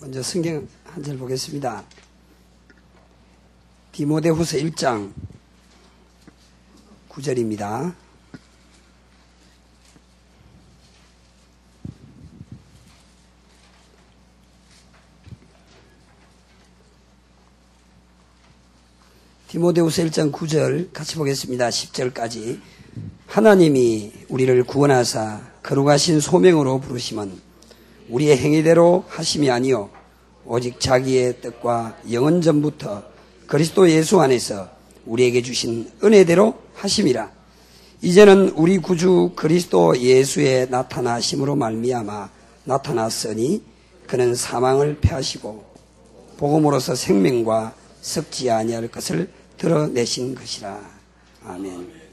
먼저 성경 한 절 보겠습니다. 디모데후서 1장 9절입니다. 디모데후서 1장 9절 같이 보겠습니다. 10절까지. 하나님이 우리를 구원하사 거룩하신 소명으로 부르심은 우리의 행위대로 하심이 아니요 오직 자기의 뜻과 영원 전부터 그리스도 예수 안에서 우리에게 주신 은혜대로 하심이라. 이제는 우리 구주 그리스도 예수의 나타나심으로 말미암아 나타났으니 그는 사망을 패하시고 복음으로서 생명과 썩지 아니할 것을 드러내신 것이라. 아멘.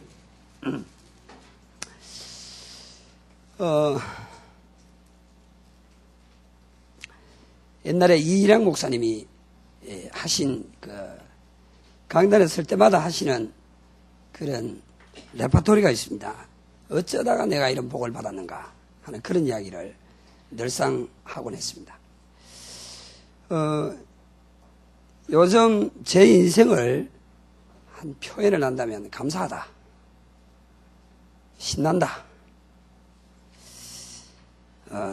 옛날에 이일양 목사님이 하신 강단에 설 때마다 하시는 그런 레퍼토리가 있습니다. 어쩌다가 내가 이런 복을 받았는가 하는 그런 이야기를 늘상 하곤 했습니다. 요즘 제 인생을 한 표현을 한다면 감사하다, 신난다,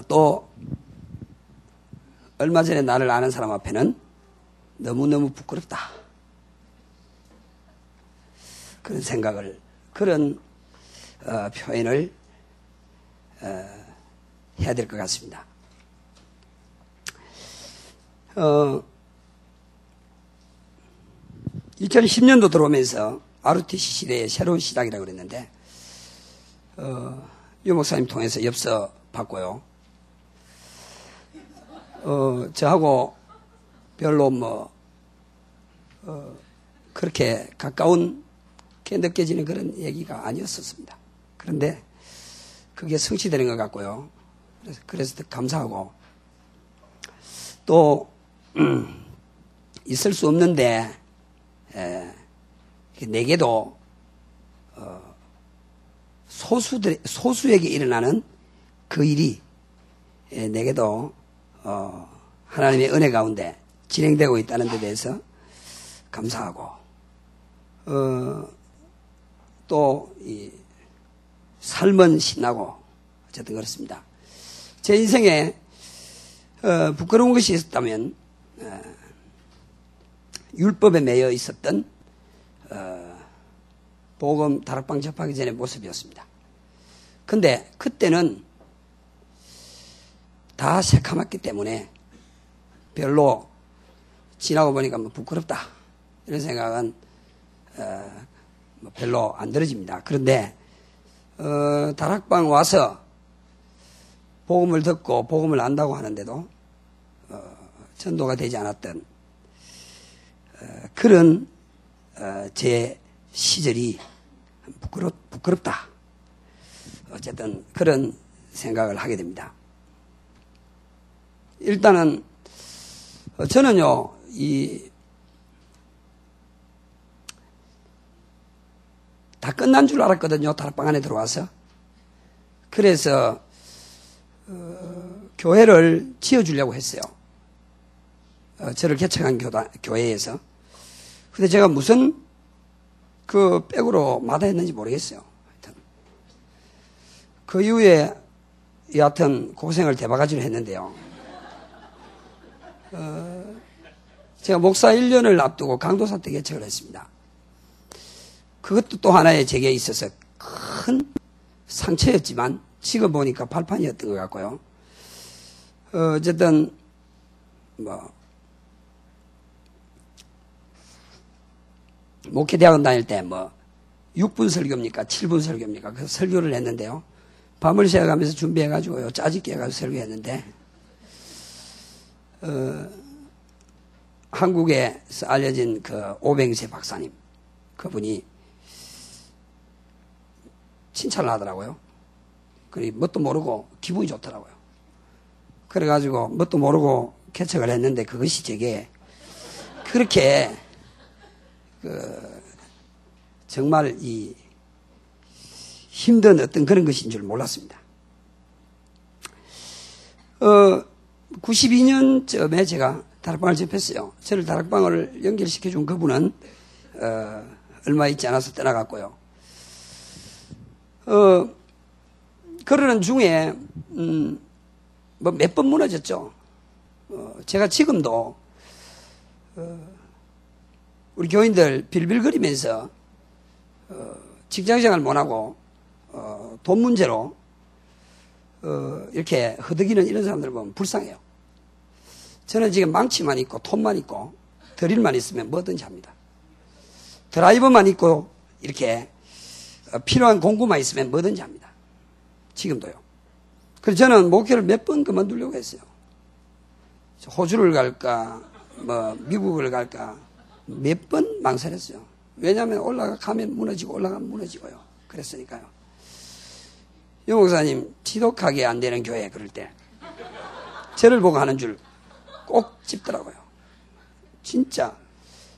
또 얼마 전에 나를 아는 사람 앞에는 너무너무 부끄럽다, 그런 생각을, 그런 표현을 해야 될 것 같습니다. 2010년도 들어오면서 RUTC 시대의 새로운 시작이라고 그랬는데, 유 목사님 통해서 엽서 받고요. 저하고 별로 그렇게 가까운 게 느껴지는 그런 얘기가 아니었었습니다. 그런데 그게 성취되는 것 같고요. 그래서 더 감사하고, 또 있을 수 없는데 내게도 소수에게 일어나는 그 일이 내게도 하나님의 은혜 가운데 진행되고 있다는 데 대해서 감사하고, 또 이 삶은 신나고, 어쨌든 그렇습니다. 제 인생에 부끄러운 것이 있었다면 율법에 매여 있었던 복음 다락방 접하기 전의 모습이었습니다. 근데 그때는 다 새카맣기 때문에 별로 지나고 보니까 부끄럽다, 이런 생각은 별로 안 들어집니다. 그런데 다락방 와서 복음을 듣고 복음을 안다고 하는데도 전도가 되지 않았던 그런 제 시절이 부끄럽다, 어쨌든 그런 생각을 하게 됩니다. 일단은 저는요, 다 끝난 줄 알았거든요. 다락방 안에 들어와서. 그래서 교회를 지어주려고 했어요. 저를 개척한 교회에서. 근데 제가 무슨 그 백으로 마다했는지 모르겠어요. 하여튼 그 이후에 여하튼 고생을 대바가지로 했는데요. 제가 목사 1년을 앞두고 강도사 때 개척을 했습니다. 그것도 또 하나의 제게 있어서 큰 상처였지만 지금 보니까 발판이었던 것 같고요. 어쨌든 목회대학원 다닐 때 6분 설교입니까 7분 설교입니까 그 설교를 했는데요. 밤을 새워가면서 준비해가지고요, 짜집게 해가지고 설교했는데, 한국에서 알려진 그 오뱅세 박사님, 그분이 칭찬을 하더라고요. 그리고 뭣도 모르고 기분이 좋더라고요. 그래가지고 뭣도 모르고 개척을 했는데, 그것이 제게 그렇게 정말 이 힘든 어떤 그런 것인 줄 몰랐습니다. 92년쯤에 제가 다락방을 접했어요. 저를 다락방을 연결시켜준 그분은 얼마 있지 않아서 떠나갔고요. 그러는 중에 뭐 몇 번 무너졌죠. 제가 지금도 우리 교인들 빌빌거리면서 직장생활 못하고 돈 문제로 이렇게 허덕이는 이런 사람들 보면 불쌍해요. 저는 지금 망치만 있고 톱만 있고 드릴만 있으면 뭐든지 합니다. 드라이버만 있고 이렇게 필요한 공구만 있으면 뭐든지 합니다. 지금도요. 그래서 저는 목회를 몇 번 그만두려고 했어요. 호주를 갈까 뭐 미국을 갈까 몇 번 망설였어요. 왜냐하면 올라가면 무너지고 올라가면 무너지고요. 그랬으니까요. 유 목사님 지독하게 안 되는 교회 그럴 때 저를 보고 하는 줄 꼭 짚더라고요. 진짜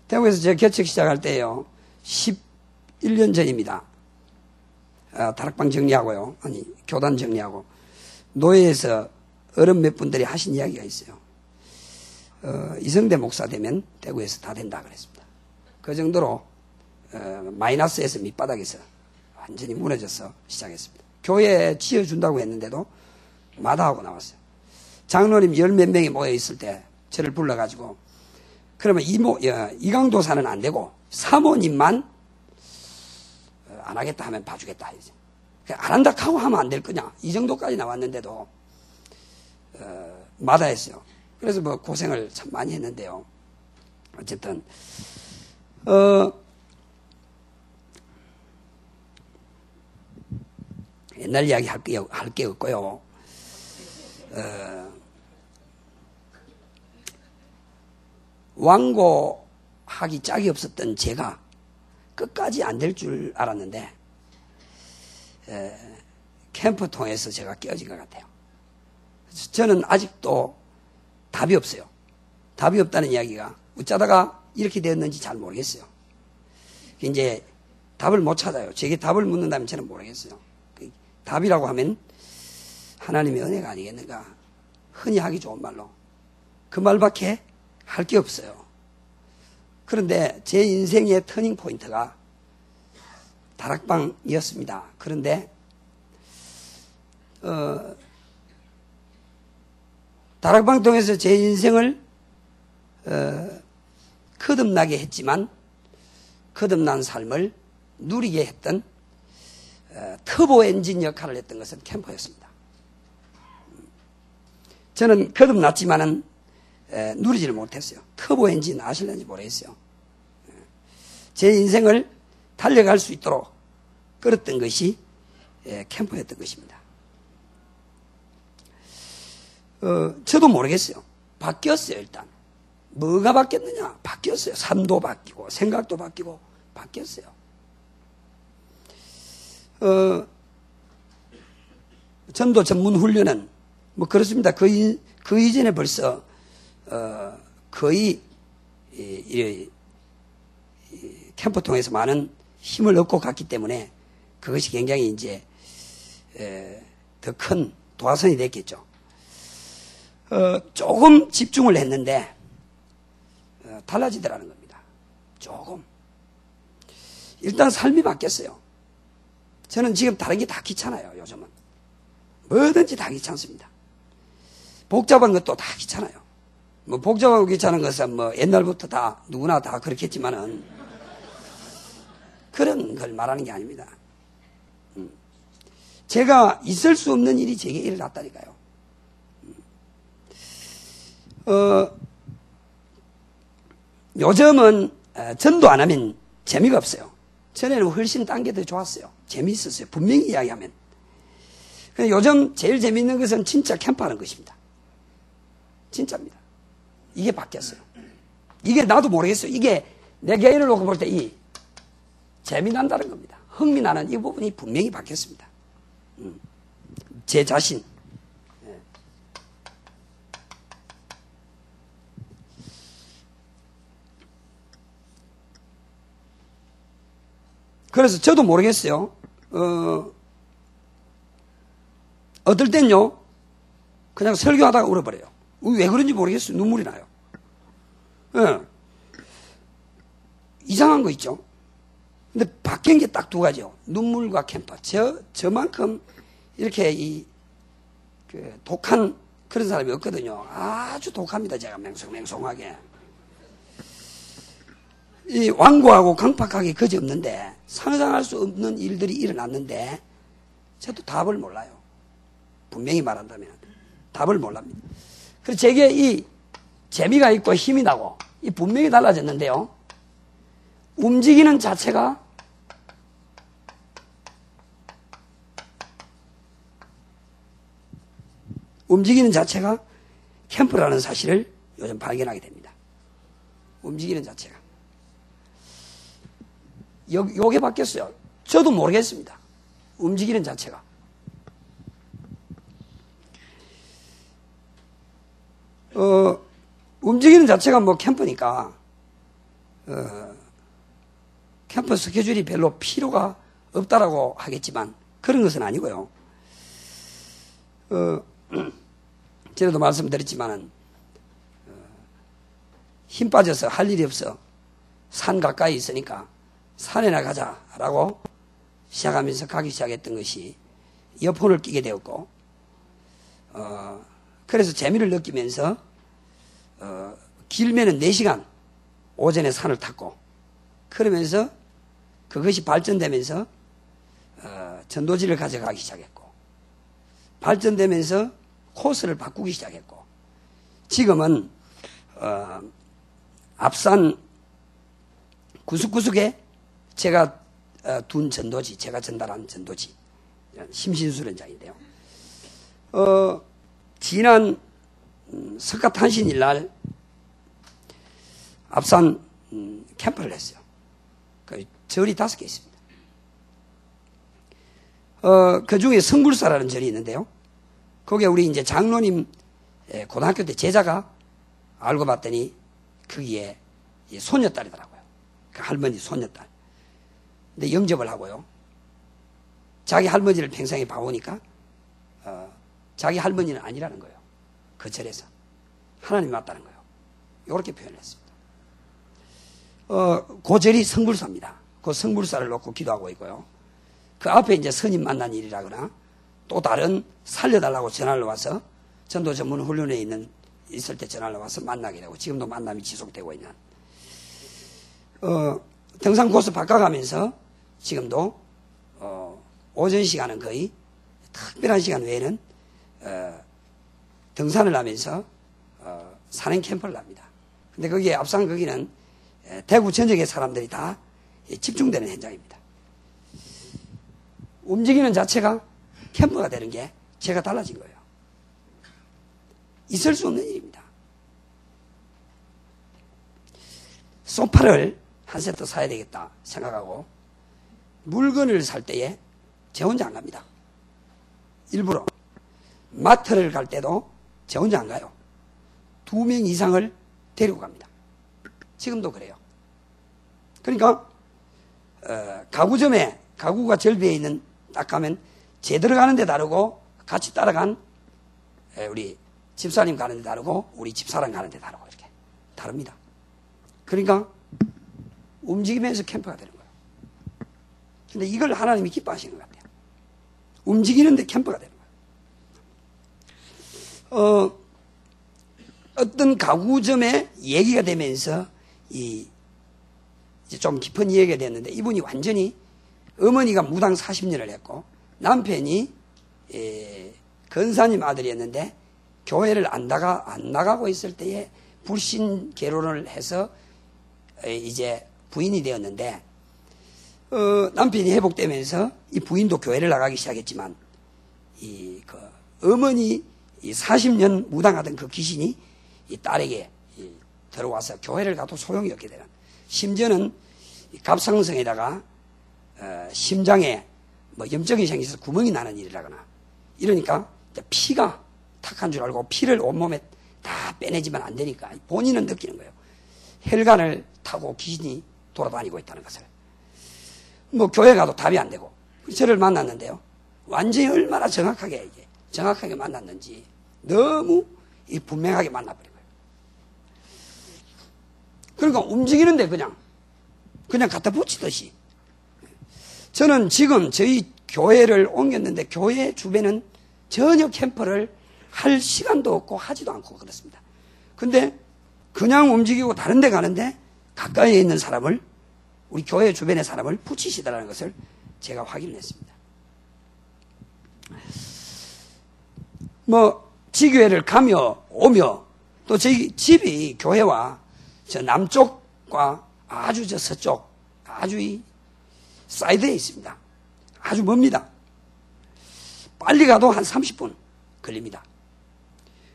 대구에서 제가 개척 시작할 때요 11년 전입니다. 다락방 정리하고요. 아니 교단 정리하고 노예에서 어른 몇 분들이 하신 이야기가 있어요. 이성대 목사 되면 대구에서 다 된다 그랬습니다. 그 정도로 마이너스에서 밑바닥에서 완전히 무너져서 시작했습니다. 교회 지어준다고 했는데도 마다하고 나왔어요. 장로님 10몇 명이 모여 있을 때 저를 불러가지고 그러면 이강도사는 안 되고 사모님만 안 하겠다 하면 봐주겠다. 안 한다 하고 하면 안 될 거냐. 이 정도까지 나왔는데도 마다했어요. 그래서 뭐 고생을 참 많이 했는데요. 어쨌든 옛날 이야기 할 게 없고요. 완고하기 짝이 없었던 제가 끝까지 안 될 줄 알았는데 캠프 통해서 제가 깨어진 것 같아요. 저는 아직도 답이 없어요. 답이 없다는 이야기가 어쩌다가 이렇게 되었는지 잘 모르겠어요. 이제 답을 못 찾아요. 제게 답을 묻는다면 저는 모르겠어요. 답이라고 하면 하나님의 은혜가 아니겠는가. 흔히 하기 좋은 말로 그 말밖에 할 게 없어요. 그런데 제 인생의 터닝 포인트가 다락방이었습니다. 그런데 다락방 통해서 제 인생을 거듭나게 했지만 거듭난 삶을 누리게 했던 터보 엔진 역할을 했던 것은 캠퍼였습니다. 저는 거듭났지만은 누리지를 못했어요. 터보 엔진 아실는지 모르겠어요. 제 인생을 달려갈 수 있도록 끌었던 것이 캠퍼였던 것입니다. 저도 모르겠어요. 바뀌었어요. 일단 뭐가 바뀌었느냐? 바뀌었어요. 삶도 바뀌고 생각도 바뀌고 바뀌었어요. 전도 전문 훈련은 뭐 그렇습니다. 그 이전에 벌써 거의 캠프 통해서 많은 힘을 얻고 갔기 때문에 그것이 굉장히 이제 더 큰 도화선이 됐겠죠. 조금 집중을 했는데 달라지더라는 겁니다. 조금. 일단 삶이 바뀌었어요. 저는 지금 다른 게 다 귀찮아요. 요즘은 뭐든지 다 귀찮습니다. 복잡한 것도 다 귀찮아요. 뭐 복잡하고 귀찮은 것은 뭐 옛날부터 다 누구나 다 그렇겠지만은 그런 걸 말하는 게 아닙니다. 제가 있을 수 없는 일이 제게 일어났다니까요. 요즘은 전도 안 하면 재미가 없어요. 전에는 훨씬 딴 게 더 좋았어요. 재미있었어요. 분명히 이야기하면. 근데 요즘 제일 재미있는 것은 진짜 캠프하는 것입니다. 진짜입니다. 이게 바뀌었어요. 이게 나도 모르겠어요. 이게 내 개인을 놓고 볼 때 이 재미난다는 겁니다. 흥미나는 이 부분이 분명히 바뀌었습니다. 제 자신. 그래서 저도 모르겠어요. 어떨 땐요, 그냥 설교하다가 울어버려요. 왜 그런지 모르겠어요. 눈물이 나요. 예. 이상한 거 있죠. 근데 바뀐 게 딱 두 가지요. 눈물과 캠퍼. 저만큼 이렇게 독한 그런 사람이 없거든요. 아주 독합니다. 제가 맹송맹송하게. 이 완고하고 강팍하게 그지없는데 상상할 수 없는 일들이 일어났는데 저도 답을 몰라요. 분명히 말한다면 답을 몰랍니다. 그래서 제게 이 재미가 있고 힘이 나고 이 분명히 달라졌는데요. 움직이는 자체가 캠프라는 사실을 요즘 발견하게 됩니다. 움직이는 자체가. 요게 바뀌었어요. 저도 모르겠습니다. 움직이는 자체가. 움직이는 자체가 뭐 캠프니까, 캠프 스케줄이 별로 필요가 없다라고 하겠지만, 그런 것은 아니고요. 전에도 말씀드렸지만은, 힘 빠져서 할 일이 없어. 산 가까이 있으니까 산에나 가자라고 시작하면서 가기 시작했던 것이 이어폰을 끼게 되었고, 그래서 재미를 느끼면서, 길면은 4시간 오전에 산을 탔고, 그러면서 그것이 발전되면서, 전도지를 가져가기 시작했고, 발전되면서 코스를 바꾸기 시작했고, 지금은, 앞산 구석구석에 제가 둔 전도지, 제가 전달한 전도지, 심신수련장인데요. 지난 석가탄신일 날 앞산 캠프를 했어요. 그 절이 5개 있습니다. 그 중에 성불사라는 절이 있는데요. 거기에 우리 이제 장로님 고등학교 때 제자가 알고 봤더니 거기에 손녀딸이더라고요. 그 할머니 손녀딸. 근데 영접을 하고요. 자기 할머니를 평생에 봐오니까 자기 할머니는 아니라는 거예요. 그 절에서. 하나님이 맞다는 거예요. 이렇게 표현을 했습니다. 그 절이 성불사입니다. 그 성불사를 놓고 기도하고 있고요. 그 앞에 이제 스님 만난 일이라거나 또 다른 살려달라고 전화를 와서 전도 전문 훈련에 있을 때 전화를 와서 만나게 되고 지금도 만남이 지속되고 있는 등산 코스 바꿔가면서 지금도 오전 시간은 거의 특별한 시간 외에는 등산을 하면서 산행 캠프를 합니다. 근데 거기에 앞산 거기는 대구 전역의 사람들이 다 집중되는 현장입니다. 움직이는 자체가 캠프가 되는 게 제가 달라진 거예요. 있을 수 없는 일입니다. 소파를 한 세트 사야 되겠다 생각하고 물건을 살 때에 제 혼자 안 갑니다. 일부러. 마트를 갈 때도 제 혼자 안 가요. 2명 이상을 데리고 갑니다. 지금도 그래요. 그러니까 가구점에 가구가 절비에 있는 딱 가면 제 들어가는 데 다르고 같이 따라간 우리 집사님 가는 데 다르고 우리 집사람 가는 데 다르고 이렇게 다릅니다. 그러니까 움직이면서 캠프가 되는 거예요. 근데 이걸 하나님이 기뻐하시는 것 같아요. 움직이는데 캠프가 되는 거예요. 어떤 가구점에 얘기가 되면서 이제 좀 깊은 이야기가 됐는데 이분이 완전히 어머니가 무당 40년을 했고 남편이 건사님 아들이었는데 교회를 안 나가고 있을 때에 불신 결혼을 해서 이제 부인이 되었는데 남편이 회복되면서 이 부인도 교회를 나가기 시작했지만 그 어머니 40년 무당하던 그 귀신이 이 딸에게 들어와서 교회를 가도 소용이 없게 되는, 심지어는 갑상선에다가 심장에 뭐 염증이 생겨서 구멍이 나는 일이라거나 이러니까 피가 탁한 줄 알고 피를 온몸에 다 빼내지만 안 되니까 본인은 느끼는 거예요. 혈관을 타고 귀신이 돌아다니고 있다는 것을. 뭐 교회 가도 답이 안 되고 저를 만났는데요. 완전히 얼마나 정확하게 만났는지 너무 이 분명하게 만나버린 거예요. 그러니까 움직이는데 그냥 갖다 붙이듯이. 저는 지금 저희 교회를 옮겼는데 교회 주변은 전혀 캠프를 할 시간도 없고 하지도 않고 그렇습니다. 근데 그냥 움직이고 다른 데 가는데 가까이에 있는 사람을, 우리 교회 주변의 사람을 붙이시더라는 것을 제가 확인했습니다. 지교회를 가며 오며 또 저희 집이 교회와 저 남쪽과 아주 저 서쪽, 아주 이 사이드에 있습니다. 아주 멉니다. 빨리 가도 한 30분 걸립니다.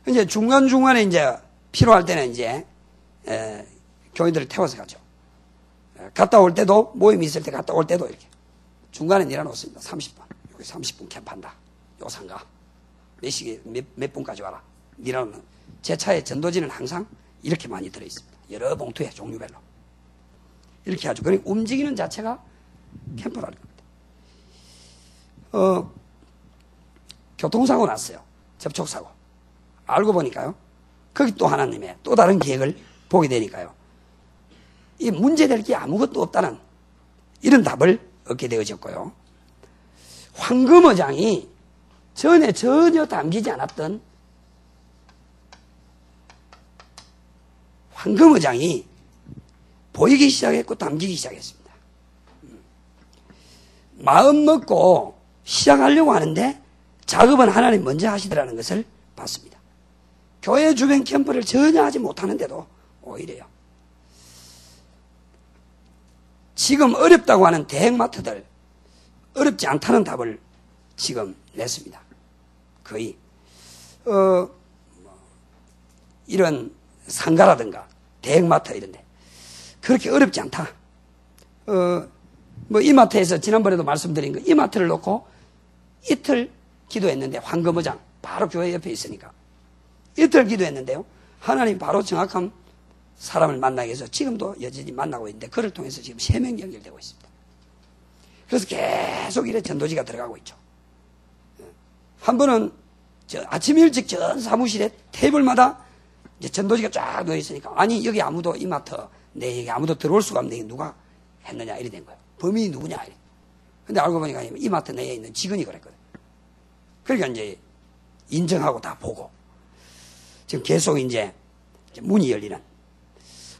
이제 중간중간에 이제 필요할 때는 이제, 교인들을 태워서 가죠. 갔다 올 때도, 모임이 있을 때 갔다 올 때도 이렇게. 중간에 내려놓습니다. 30분. 여기 30분 캠프한다. 요 상가. 몇 분까지 와라. 내려놓는. 제 차에 전도지는 항상 이렇게 많이 들어있습니다. 여러 봉투에 종류별로. 이렇게 하죠. 그러니까 움직이는 자체가 캠프라는 겁니다. 교통사고 났어요. 접촉사고. 알고 보니까요. 거기 또 하나님의 또 다른 계획을 보게 되니까요. 이 문제될 게 아무것도 없다는 이런 답을 얻게 되어졌고요. 황금어장이 전혀 담기지 않았던 황금어장이 보이기 시작했고 담기기 시작했습니다. 마음 먹고 시작하려고 하는데 작업은 하나님 먼저 하시더라는 것을 봤습니다. 교회 주변 캠프를 전혀 하지 못하는데도 오히려요. 지금 어렵다고 하는 대형마트들 어렵지 않다는 답을 지금 냈습니다. 거의 이런 상가라든가 대형마트 이런데 그렇게 어렵지 않다. 이마트에서 지난번에도 말씀드린 거 이마트를 놓고 이틀 기도했는데 황금어장 바로 교회 옆에 있으니까 이틀 기도했는데요. 하나님 바로 정확한 사람을 만나게 해서 지금도 여전히 만나고 있는데 그를 통해서 지금 3명 연결되고 있습니다. 그래서 계속 이래 전도지가 들어가고 있죠. 한 번은 아침 일찍 전 사무실에 테이블마다 이제 전도지가 쫙 놓여 있으니까 아니 여기 아무도 이마트 내 여기 아무도 들어올 수가 없는데 누가 했느냐 이래 된 거예요. 범인이 누구냐 이래. 근데 알고 보니까 이마트 내에 있는 직원이 그랬거든. 그러니까 이제 인정하고 다 보고 지금 계속 이제 문이 열리는.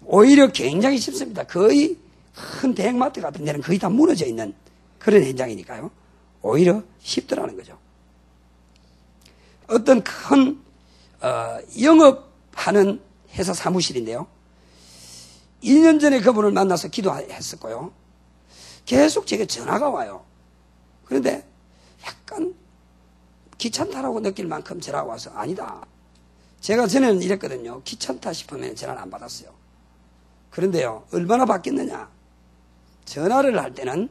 오히려 굉장히 쉽습니다. 거의 큰 대형마트 같은 데는 거의 다 무너져 있는 그런 현장이니까요. 오히려 쉽더라는 거죠. 어떤 큰 영업하는 회사 사무실인데요. 2년 전에 그분을 만나서 기도했었고요. 계속 제게 전화가 와요. 그런데 약간 귀찮다라고 느낄 만큼 전화가 와서 아니다. 제가 전에는 이랬거든요. 귀찮다 싶으면 전화를 안 받았어요. 그런데요. 얼마나 바뀌었느냐. 전화를 할 때는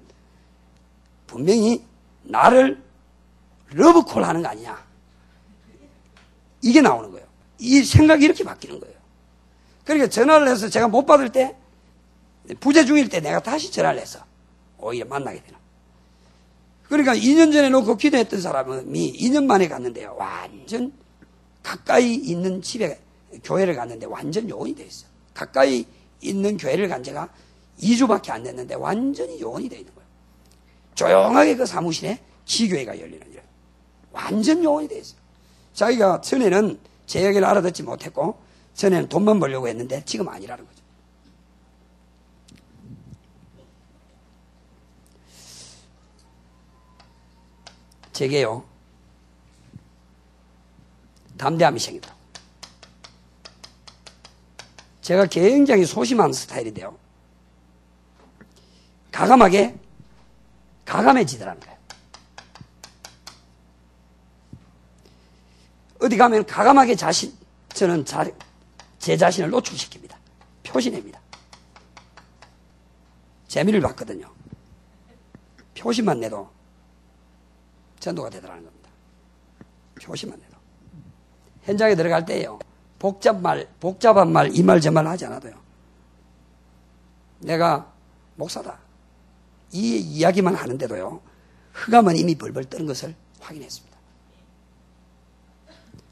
분명히 나를 러브콜 하는 거 아니냐. 이게 나오는 거예요. 이 생각이 이렇게 바뀌는 거예요. 그러니까 전화를 해서 제가 못 받을 때 부재 중일 때 내가 다시 전화를 해서 오히려 만나게 되는. 그러니까 2년 전에 놓고 기도했던 사람이 2년 만에 갔는데요. 완전 가까이 있는 집에 교회를 갔는데 완전 요원이 되어 있어요. 가까이 있는 교회를 간 지가 2주밖에 안 됐는데 완전히 요원이 되어 있는 거예요. 조용하게 그 사무실에 지교회가 열리는 거예요. 완전 요원이 되어 있어요. 자기가 전에는 제 얘기를 알아듣지 못했고 전에는 돈만 벌려고 했는데 지금 아니라는 거죠. 제게요. 담대함이 생기더라고요. 제가 굉장히 소심한 스타일인데요. 가감해지더라는 거예요. 어디 가면 가감하게 저는 제 자신을 노출시킵니다. 표시냅니다. 재미를 봤거든요. 표시만 내도 전도가 되더라는 겁니다. 표시만 내도. 현장에 들어갈 때요. 복잡한 말, 이 말, 저 말 하지 않아도요. 내가 목사다. 이 이야기만 하는데도요. 흑암은 이미 벌벌 떠는 것을 확인했습니다.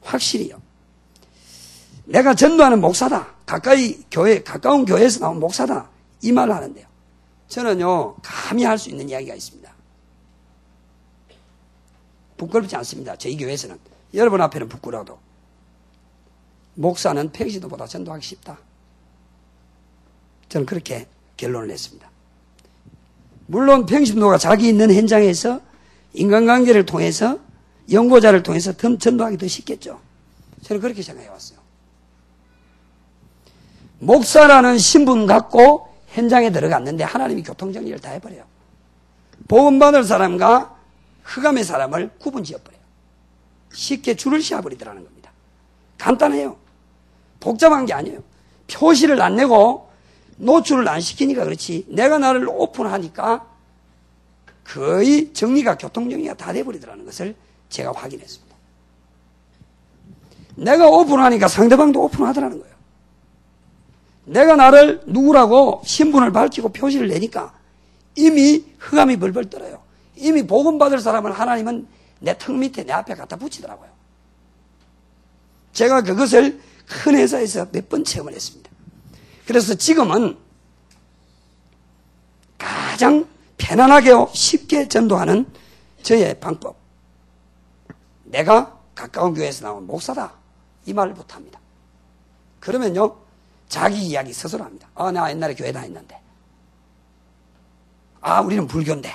확실히요. 내가 전도하는 목사다. 가까운 교회에서 나온 목사다. 이 말을 하는데요. 저는요, 감히 할 수 있는 이야기가 있습니다. 부끄럽지 않습니다. 저희 교회에서는. 여러분 앞에는 부끄러워도. 목사는 평신도보다 전도하기 쉽다. 저는 그렇게 결론을 냈습니다. 물론 평신도가 자기 있는 현장에서 인간관계를 통해서 연고자를 통해서 전도하기 더 쉽겠죠. 저는 그렇게 생각해 왔어요. 목사라는 신분 갖고 현장에 들어갔는데 하나님이 교통정리를 다 해버려요. 복음받을 사람과 흑암의 사람을 구분지어버려요. 쉽게 줄을 씌워버리더라는 겁니다. 간단해요. 복잡한 게 아니에요. 표시를 안 내고 노출을 안 시키니까 그렇지, 내가 나를 오픈하니까 거의 정리가, 교통정리가 다 돼버리더라는 것을 제가 확인했습니다. 내가 오픈하니까 상대방도 오픈하더라는 거예요. 내가 나를 누구라고 신분을 밝히고 표시를 내니까 이미 흑암이 벌벌 떨어요. 이미 복음 받을 사람을 하나님은 내 턱 밑에 내 앞에 갖다 붙이더라고요. 제가 그것을 큰 회사에서 몇 번 체험을 했습니다. 그래서 지금은 가장 편안하게 쉽게 전도하는 저의 방법, 내가 가까운 교회에서 나온 목사다, 이 말을 못합니다. 그러면요, 자기 이야기 스스로 합니다. 나 옛날에 교회 다녔는데, 우리는 불교인데,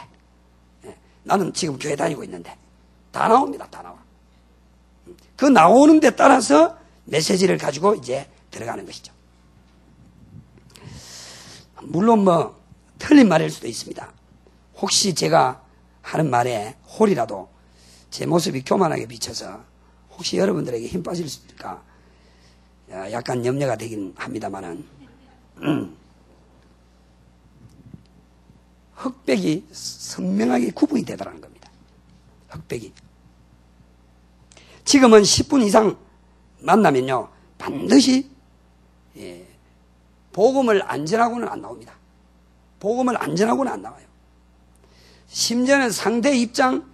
나는 지금 교회 다니고 있는데, 다 나옵니다. 다 나와. 그 나오는 데 따라서 메시지를 가지고 이제 들어가는 것이죠. 물론 틀린 말일 수도 있습니다. 혹시 제가 하는 말에 홀이라도 제 모습이 교만하게 비쳐서 혹시 여러분들에게 힘 빠질까 약간 염려가 되긴 합니다만은, 흑백이 선명하게 구분이 되더라는 겁니다. 흑백이. 지금은 10분 이상 만나면요, 반드시 복음을 안 전하고는 안 나옵니다. 복음을 안 전하고는 안 나와요. 심지어는 상대 입장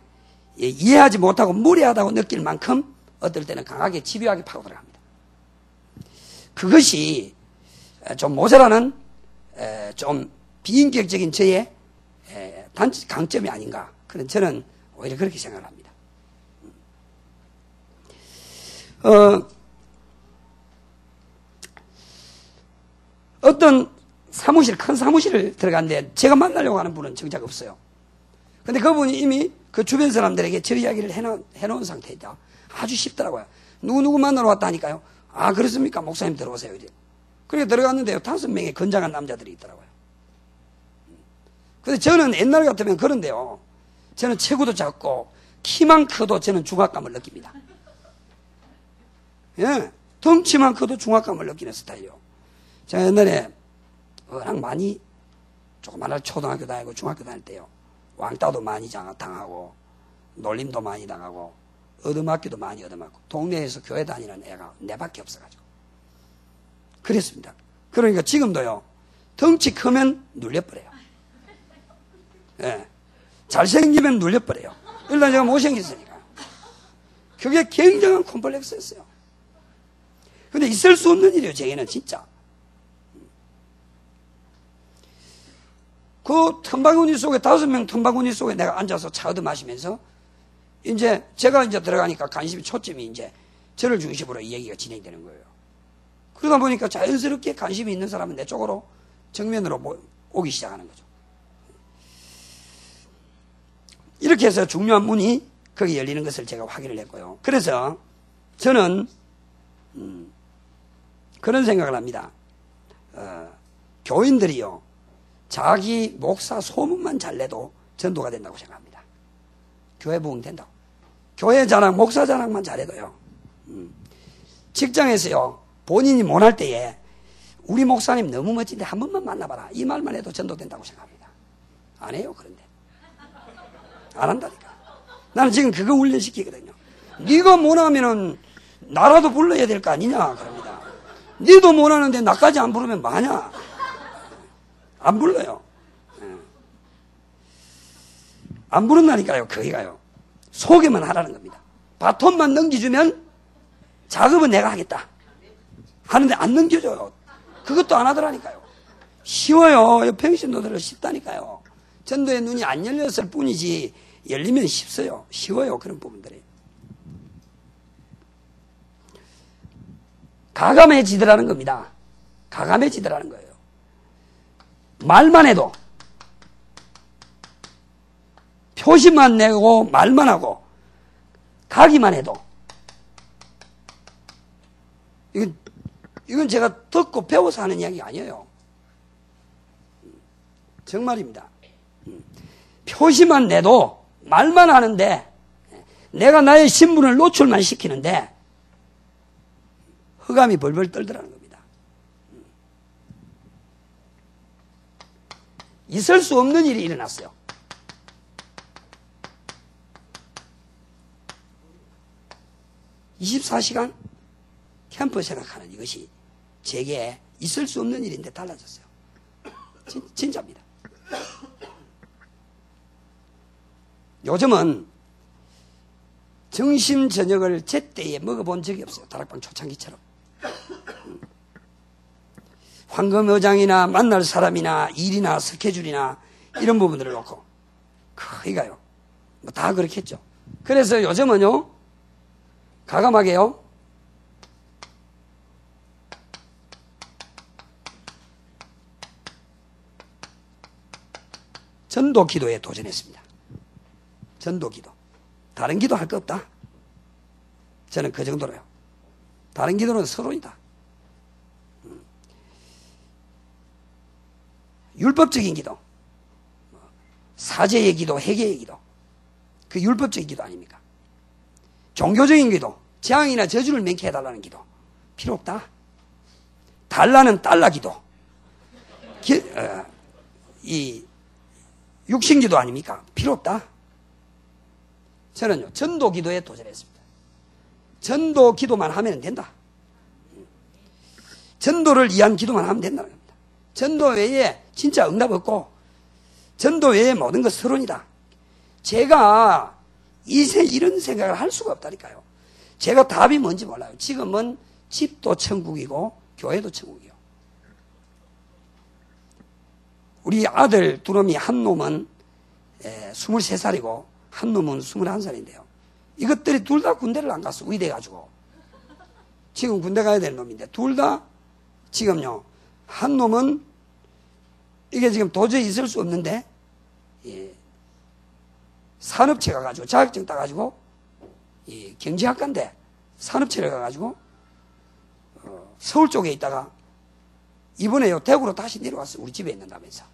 이해하지 못하고 무례하다고 느낄 만큼 어떨 때는 강하게 집요하게 파고 들어갑니다. 그것이 좀 모자라는 좀 비인격적인 저의 강점이 아닌가, 그런 저는 오히려 그렇게 생각을 합니다. 어떤 큰 사무실을 들어갔는데 제가 만나려고 하는 분은 정작 없어요. 근데 그분이 이미 그 주변 사람들에게 저 이야기를 해놓은 상태이다. 아주 쉽더라고요. 누구 만나러 왔다니까요. 그렇습니까? 목사님 들어오세요. 이래. 그렇게 들어갔는데요, 5명의 건장한 남자들이 있더라고요. 근데 저는 옛날 같으면 그런데요, 저는 체구도 작고 키만 커도 저는 중압감을 느낍니다. 예, 덩치만 커도 중압감을 느끼는 스타일이요. 제가 옛날에 워낙 많이 조그마한 초등학교 다니고 중학교 다닐 때요, 왕따도 많이 당하고 놀림도 많이 당하고 얻어맞기도 많이 얻어맞고 동네에서 교회 다니는 애가 내밖에 없어가지고 그랬습니다. 그러니까 지금도요, 덩치 크면 눌려버려요. 예, 잘생기면 눌려버려요. 일단 제가 못생겼으니까. 그게 굉장한 콤플렉스였어요. 근데 있을 수 없는 일이에요, 제게는 진짜. 그 텀바구니 속에, 5명 텀바구니 속에 내가 앉아서 차 얻어 마시면서 이제 제가 들어가니까 관심이, 초점이 이제 저를 중심으로 이 얘기가 진행되는 거예요. 그러다 보니까 자연스럽게 관심이 있는 사람은 내 쪽으로 정면으로 오기 시작하는 거죠. 이렇게 해서 중요한 문이 거기 열리는 것을 제가 확인을 했고요. 그래서 저는 그런 생각을 합니다. 교인들이요, 자기 목사 소문만 잘 내도 전도가 된다고 생각합니다. 교회 부흥된다고. 교회 자랑, 목사 자랑만 잘해도요. 직장에서요, 본인이 못할 때에 우리 목사님 너무 멋진데 한 번만 만나봐라, 이 말만 해도 전도된다고 생각합니다. 안 해요. 그런데 안 한다니까. 나는 지금 그거 훈련시키거든요. 네가 못하면은 나라도 불러야 될 거 아니냐 그럽니다. 네도 못하는데 나까지 안 부르면 뭐하냐. 안 불러요. 안 부른다니까요. 거기가요, 소개만 하라는 겁니다. 바톤만 넘겨주면 작업은 내가 하겠다. 하는데 안 넘겨줘요. 그것도 안 하더라니까요. 쉬워요. 평신도들은 쉽다니까요. 전도의 눈이 안 열렸을 뿐이지 열리면 쉽어요. 쉬워요. 그런 부분들이. 가감해지더라는 겁니다. 가감해지더라는 거예요. 말만 해도, 표시만 내고 말만 하고 가기만 해도, 이건 제가 듣고 배워서 하는 이야기가 아니에요. 정말입니다. 표시만 내도 말만 하는데 내가 나의 신분을 노출만 시키는데 흑암이 벌벌 떨더라는 겁니다. 있을 수 없는 일이 일어났어요. (24시간) 캠프 생각하는 이것이 제게 있을 수 없는 일인데 달라졌어요. 진짜입니다. 요즘은 점심 저녁을 제때에 먹어본 적이 없어요. 다락방 초창기처럼. 황금어장이나 만날 사람이나 일이나 스케줄이나 이런 부분들을 놓고 거의가요. 뭐 다 그렇겠죠. 그래서 요즘은요, 가감하게요, 전도 기도에 도전했습니다. 전도 기도. 다른 기도 할 거 없다. 저는 그 정도로요. 다른 기도는 서론이다. 율법적인 기도, 사제의 기도, 회개의 기도, 그 율법적인 기도 아닙니까? 종교적인 기도, 재앙이나 저주를免케 해달라는 기도 필요 없다. 달라는 달라 기도, 이 육신 기도 아닙니까? 필요 없다. 저는요, 전도 기도에 도전했습니다. 전도 기도만 하면 된다. 전도를 위한 기도만 하면 된다는 겁니다. 전도 외에 진짜 응답 없고, 전도 외에 모든 것 서론이다. 제가 이런 생각을 할 수가 없다니까요. 제가 답이 뭔지 몰라요. 지금은 집도 천국이고 교회도 천국이요. 우리 아들 두 놈이 한 놈은 23살이고 한 놈은 21살인데요. 이것들이 둘 다 군대를 안 갔어. 의대가지고. 지금 군대 가야 될 놈인데 둘 다 지금요. 한 놈은 이게 지금 도저히 있을 수 없는데 산업체 가가지고 자격증 따가지고 경제학과인데 산업체를 가가지고 서울 쪽에 있다가 이번에요 대구로 다시 내려왔어요. 우리 집에 있는다면서.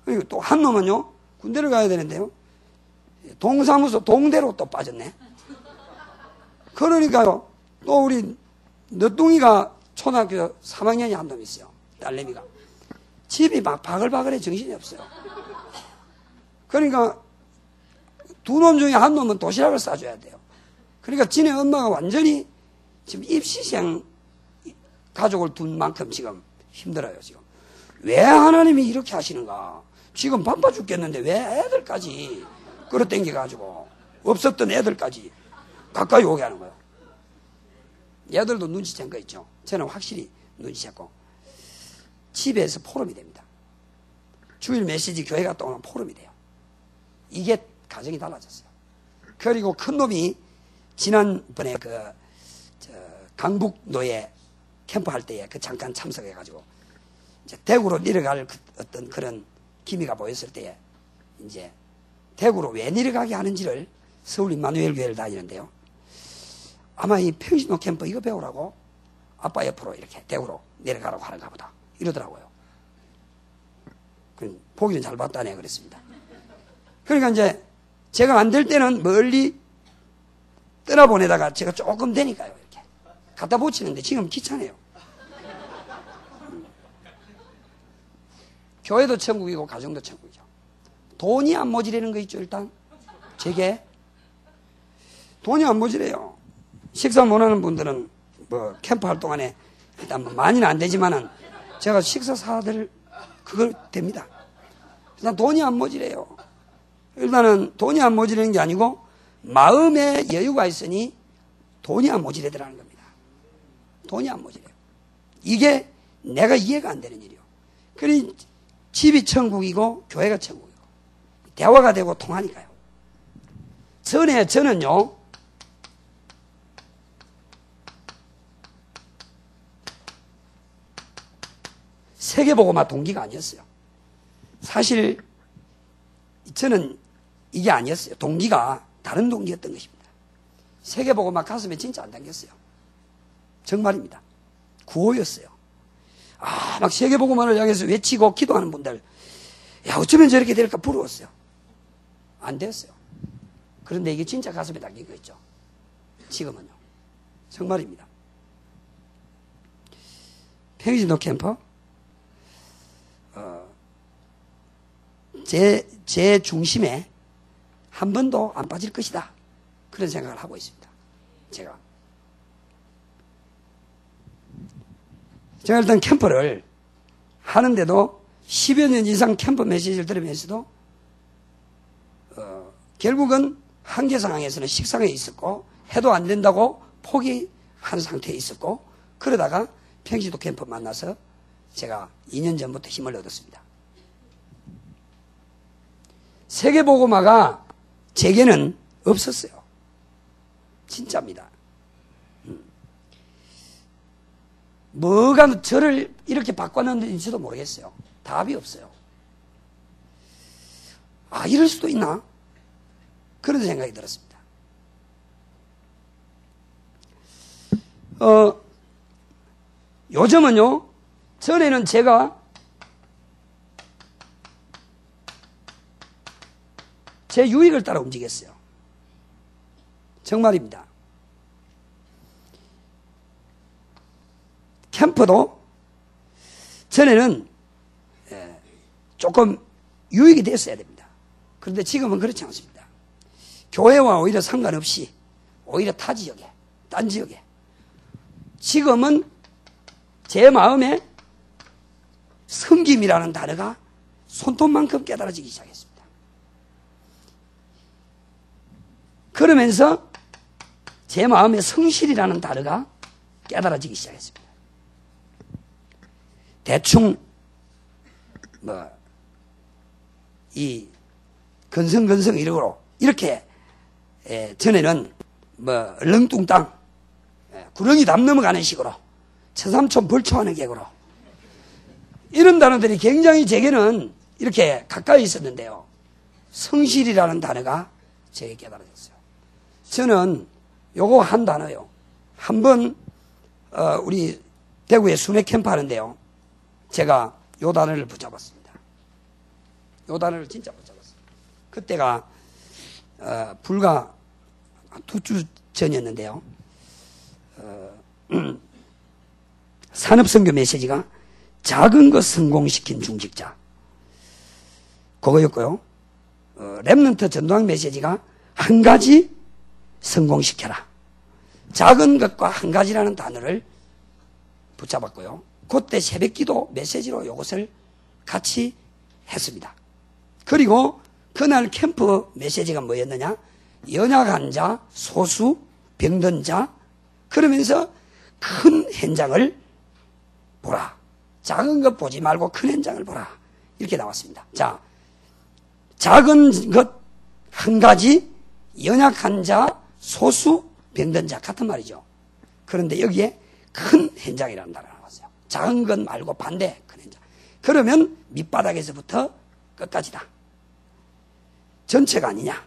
그리고 또 한 놈은요 군대를 가야 되는데요 동사무소 동대로 또 빠졌네. 그러니까요 또 우리 너뚱이가 초등학교 3학년이 한 놈 있어요. 딸내미가. 집이 막 바글바글해 정신이 없어요. 그러니까 두 놈 중에 한 놈은 도시락을 싸줘야 돼요. 그러니까 지네 엄마가 완전히 지금 입시생 가족을 둔 만큼 지금 힘들어요. 지금 왜 하나님이 이렇게 하시는가. 지금 바빠 죽겠는데 왜 애들까지 끌어당겨가지고 없었던 애들까지 가까이 오게 하는 거예요. 얘들도 눈치챈 거 있죠. 저는 확실히 눈치챘고 집에서 포럼이 됩니다. 주일 메시지 교회 갔다 오면 포럼이 돼요. 이게 가정이 달라졌어요. 그리고 큰 놈이 지난번에 강북노예 캠프 할 때에 잠깐 참석해가지고 이제 대구로 내려갈 어떤 그런 기미가 보였을 때에 이제 대구로 왜 내려가게 하는지를 서울 임마누엘 교회를 다니는데요. 아마 이 평신도 캠프 이거 배우라고 아빠 옆으로 이렇게 대구로 내려가라고 하는가 보다 이러더라고요. 보기는 잘 봤다네 그랬습니다. 그러니까 이제 제가 안 될 때는 멀리 떠나보내다가 제가 조금 되니까요 이렇게 갖다 붙이는데 지금 귀찮아요. 교회도 천국이고 가정도 천국이죠. 돈이 안 모자라는 거 있죠. 일단 제게 돈이 안 모자라요. 식사 못하는 분들은 뭐 캠프 할 동안에 일단 뭐 많이는 안 되지만은 제가 식사 사들 그걸 됩니다. 일단 돈이 안 모자라요. 일단은 돈이 안 모자라는 게 아니고 마음에 여유가 있으니 돈이 안 모자라더라는 겁니다. 돈이 안 모자래요. 이게 내가 이해가 안 되는 일이요. 그러니 집이 천국이고 교회가 천국이고 대화가 되고 통하니까요. 전에 저는요, 세계보고마 동기가 아니었어요. 사실 저는 이게 아니었어요. 동기가 다른 동기였던 것입니다. 세계보고마 가슴에 진짜 안 당겼어요. 정말입니다. 구호였어요. 막 세계보고마를 향해서 외치고 기도하는 분들, 야, 어쩌면 저렇게 될까 부러웠어요. 안 됐어요. 그런데 이게 진짜 가슴에 담긴 거 있죠. 지금은요. 정말입니다. 평신도 캠퍼, 제 중심에 한 번도 안 빠질 것이다. 그런 생각을 하고 있습니다. 제가 일단 캠퍼를 하는데도 10여 년 이상 캠퍼 메시지를 들으면서도 결국은 한계 상황에서는 식상해 있었고 해도 안 된다고 포기한 상태에 있었고 그러다가 평신도 캠퍼 만나서 제가 2년 전부터 힘을 얻었습니다. 세계보고마가 제게는 없었어요. 진짜입니다. 뭐가 저를 이렇게 바꿔놨는지도 모르겠어요. 답이 없어요. 이럴 수도 있나? 그런 생각이 들었습니다. 요즘은요, 전에는 제가 제 유익을 따라 움직였어요. 정말입니다. 캠퍼도 전에는 조금 유익이 됐어야 됩니다. 그런데 지금은 그렇지 않습니다. 교회와 오히려 상관없이 오히려 타 지역에, 딴 지역에 지금은 제 마음에 섬김이라는 단어가 손톱만큼 깨달아지기 시작했습니다. 그러면서 제 마음에 성실이라는 단어가 깨달아지기 시작했습니다. 대충 이 건성건성 이렇게 전에는 얼렁뚱땅 구렁이 담 넘어가는 식으로 처삼촌 벌초하는 격으로 이런 단어들이 굉장히 제게는 이렇게 가까이 있었는데요. 성실이라는 단어가 제게 깨달아졌어요. 저는 요거 한 단어요. 한번 우리 대구에 순회 캠프 하는데요. 제가 요 단어를 붙잡았습니다. 요 단어를 진짜 붙잡았어요. 그때가 불과 2주 전이었는데요. 산업선교 메시지가 작은 것 성공시킨 중직자 그거였고요. 렘넌트 전도학 메시지가 한 가지 성공시켜라. 작은 것과 한 가지라는 단어를 붙잡았고요. 그때 새벽기도 메시지로 이것을 같이 했습니다. 그리고 그날 캠프 메시지가 뭐였느냐? 연약한 자, 소수, 병든 자 그러면서 큰 현장을 보라. 작은 것 보지 말고 큰 현장을 보라. 이렇게 나왔습니다. 자, 작은 것 한 가지, 연약한 자, 소수, 병든 자 같은 말이죠. 그런데 여기에 큰 현장이라는 단어가 나왔어요. 작은 것 말고 반대 큰 현장. 그러면 밑바닥에서부터 끝까지다. 전체가 아니냐.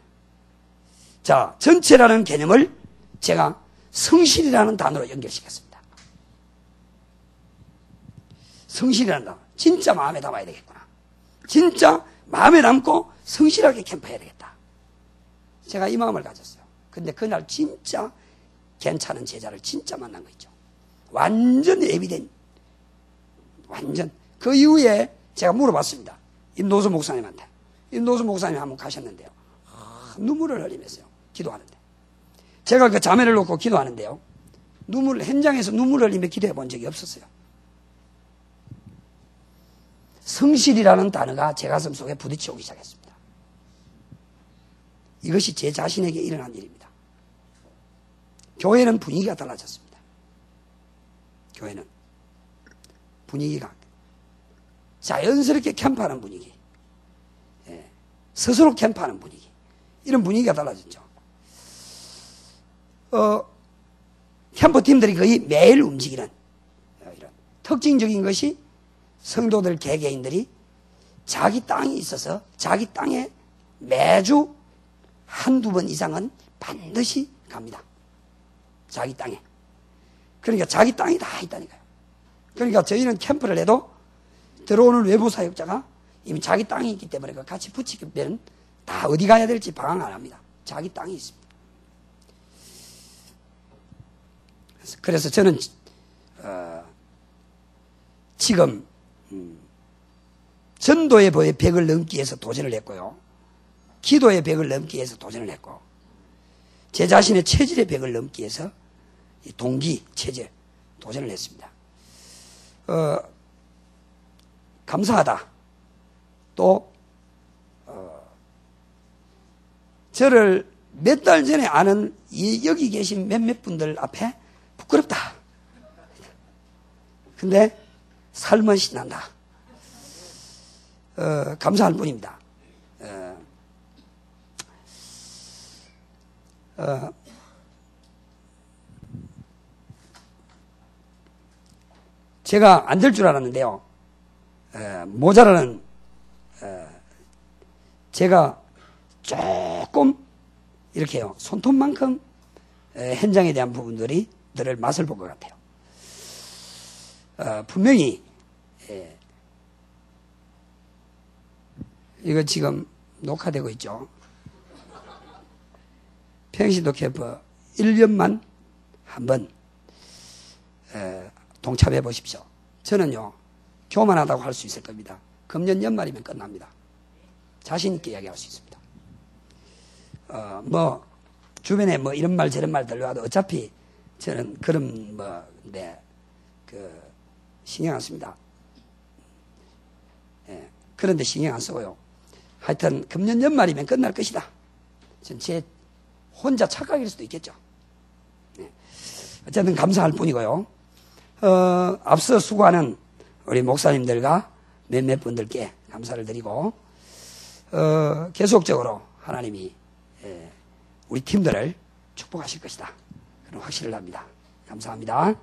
자, 전체라는 개념을 제가 성실이라는 단어로 연결시켰습니다. 성실이라는 단어. 진짜 마음에 담아야 되겠구나. 진짜 마음에 담고 성실하게 캠프해야 되겠다. 제가 이 마음을 가졌어요. 근데 그날 진짜 괜찮은 제자를 진짜 만난 거 있죠. 완전 예비된, 완전. 그 이후에 제가 물어봤습니다. 임노수 목사님한테. 임노수 목사님 한번 가셨는데요. 눈물을 흘리면서요. 기도하는데. 제가 그 자매를 놓고 기도하는데요. 현장에서 눈물을 흘리며 기도해 본 적이 없었어요. 성실이라는 단어가 제 가슴 속에 부딪혀오기 시작했습니다. 이것이 제 자신에게 일어난 일입니다. 교회는 분위기가 달라졌습니다. 교회는. 분위기가 자연스럽게 캠프하는 분위기, 스스로 캠프하는 분위기, 이런 분위기가 달라졌죠. 캠프팀들이 거의 매일 움직이는 이런 특징적인 것이 성도들 개개인들이 자기 땅이 있어서 자기 땅에 매주 한두 번 이상은 반드시 갑니다. 자기 땅에. 그러니까 자기 땅이 다 있다니까요. 그러니까 저희는 캠프를 해도 들어오는 외부 사역자가 이미 자기 땅이 있기 때문에 같이 붙이면 다 어디 가야 될지 방황 안 합니다. 자기 땅이 있습니다. 그래서 저는 지금 전도의 벽을 넘기 위해서 도전을 했고요. 기도의 벽을 넘기 위해서 도전을 했고, 제 자신의 체질의 벽을 넘기 위해서 동기, 체질 도전을 했습니다. 감사하다. 또 저를 몇 달 전에 아는 여기 계신 몇몇 분들 앞에 부끄럽다. 근데 삶은 신난다. 감사할 뿐입니다. 제가 안 될 줄 알았는데요. 모자라는 제가 조금 이렇게요, 손톱만큼 현장에 대한 부분들이 들을 맛을 본 것 같아요. 분명히 이거 지금 녹화되고 있죠. 평신도 캠프 1년만 한번 동참해 보십시오. 저는요, 교만하다고 할 수 있을 겁니다. 금년 연말이면 끝납니다. 자신 있게 이야기할 수 있습니다. 주변에 이런 말 저런 말 들려와도 어차피 저는 그런 신경 안 씁니다. 그런데 신경 안 쓰고요. 하여튼 금년 연말이면 끝날 것이다. 전 제 혼자 착각일 수도 있겠죠. 어쨌든 감사할 뿐이고요. 앞서 수고하는 우리 목사님들과 몇몇 분들께 감사를 드리고, 계속적으로 하나님이 우리 팀들을 축복하실 것이다. 그런 확신을 합니다. 감사합니다.